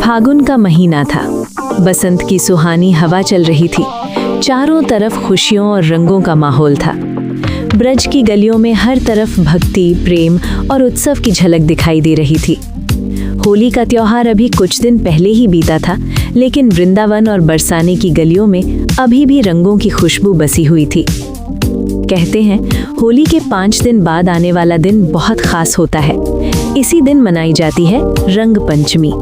फागुन का महीना था। बसंत की सुहानी हवा चल रही थी। चारों तरफ खुशियों और रंगों का माहौल था। ब्रज की गलियों में हर तरफ भक्ति, प्रेम और उत्सव की झलक दिखाई दे रही थी। होली का त्योहार अभी कुछ दिन पहले ही बीता था, लेकिन वृंदावन और बरसाने की गलियों में अभी भी रंगों की खुशबू बसी हुई थी। कहते हैं, होली के 5 दिन बाद आने वाला दिन बहुत खास होता है। इसी दिन मनाई जाती है रंग पंचमी।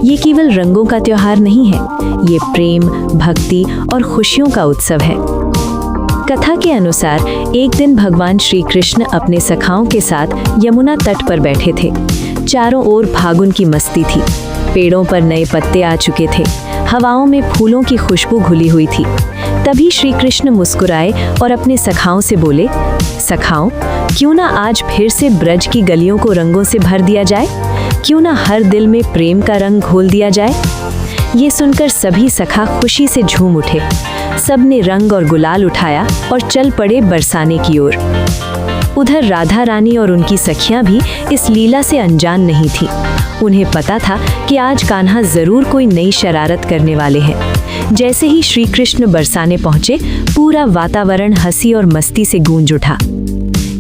ये केवल रंगों का त्योहार नहीं है, ये प्रेम, भक्ति और खुशियों का उत्सव है। कथा के अनुसार एक दिन भगवान श्री कृष्ण अपने सखाओं के साथ यमुना तट पर बैठे थे। चारों ओर फागुन की मस्ती थी। पेड़ों पर नए पत्ते आ चुके थे। हवाओं में फूलों की खुशबू घुली हुई थी। तभी श्री कृष्ण मुस्कुराए और अपने सखाओं से बोले, सखाओं, क्यों ना आज फिर से ब्रज की गलियों को रंगों से भर दिया जाए? क्यों ना हर दिल में प्रेम का रंग घोल दिया जाए? ये सुनकर सभी सखा खुशी से झूम उठे। सबने रंग और गुलाल उठाया और चल पड़े बरसाने की ओर। उधर राधा रानी और उनकी सखियां भी इस लीला से अनजान नहीं थी। उन्हें पता था कि आज कान्हा जरूर कोई नई शरारत करने वाले हैं। जैसे ही श्री कृष्ण बरसाने पहुंचे, पूरा वातावरण हंसी और मस्ती से गूंज उठा।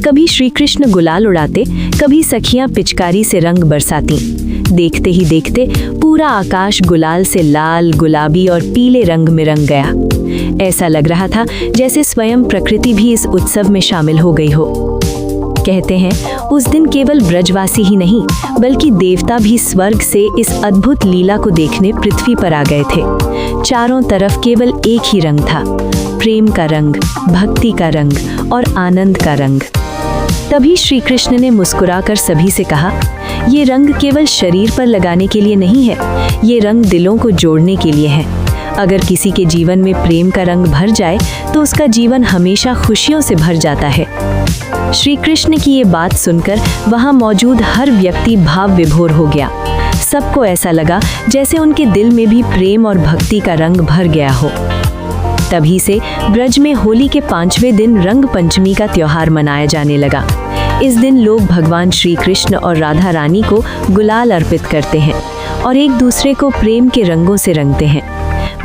कभी श्री कृष्ण गुलाल उड़ाते, कभी सखियां पिचकारी से रंग बरसाती। देखते ही देखते पूरा आकाश गुलाल से लाल, गुलाबी और पीले रंग में रंग गया। ऐसा लग रहा था जैसे स्वयं प्रकृति भी इस उत्सव में शामिल हो गई हो। कहते हैं, उस दिन केवल ब्रजवासी ही नहीं, बल्कि देवता भी स्वर्ग से इस अद्भुत लीला को देखने पृथ्वी पर आ गए थे। चारों तरफ केवल एक ही रंग था, प्रेम का रंग, भक्ति का रंग और आनंद का रंग। तभी श्री कृष्ण ने मुस्कुराकर सभी से कहा, ये रंग केवल शरीर पर लगाने के लिए नहीं है, ये रंग दिलों को जोड़ने के लिए है। अगर किसी के जीवन में प्रेम का रंग भर जाए तो उसका जीवन हमेशा खुशियों से भर जाता है। श्री कृष्ण की ये बात सुनकर वहां मौजूद हर व्यक्ति भाव विभोर हो गया। सबको ऐसा लगा जैसे उनके दिल में भी प्रेम और भक्ति का रंग भर गया हो। तभी से ब्रज में होली के 5वें दिन रंग पंचमी का त्योहार मनाया जाने लगा। इस दिन लोग भगवान श्री कृष्ण और राधा रानी को गुलाल अर्पित करते हैं और एक दूसरे को प्रेम के रंगों से रंगते हैं।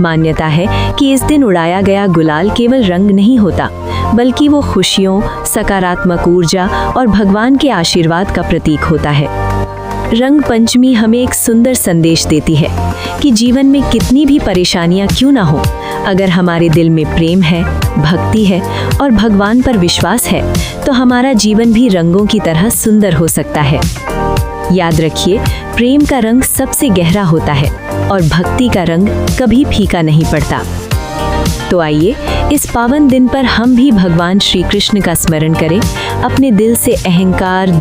मान्यता है कि इस दिन उड़ाया गया गुलाल केवल रंग नहीं होता, बल्कि वो खुशियों, सकारात्मक ऊर्जा और भगवान के आशीर्वाद का प्रतीक होता है। रंग पंचमी हमें एक सुंदर संदेश देती है कि जीवन में कितनी भी परेशानियां क्यों ना हो, अगर हमारे दिल में प्रेम है, भक्ति है और भगवान पर विश्वास है, तो हमारा जीवन भी रंगों की तरह सुंदर हो सकता है। याद रखिए, प्रेम का रंग सबसे गहरा होता है और भक्ति का रंग कभी फीका नहीं पड़ता। तो आइए, इस पावन दिन पर हम भी भगवान श्री कृष्ण का स्मरण करें, अपने दिल से अहंकार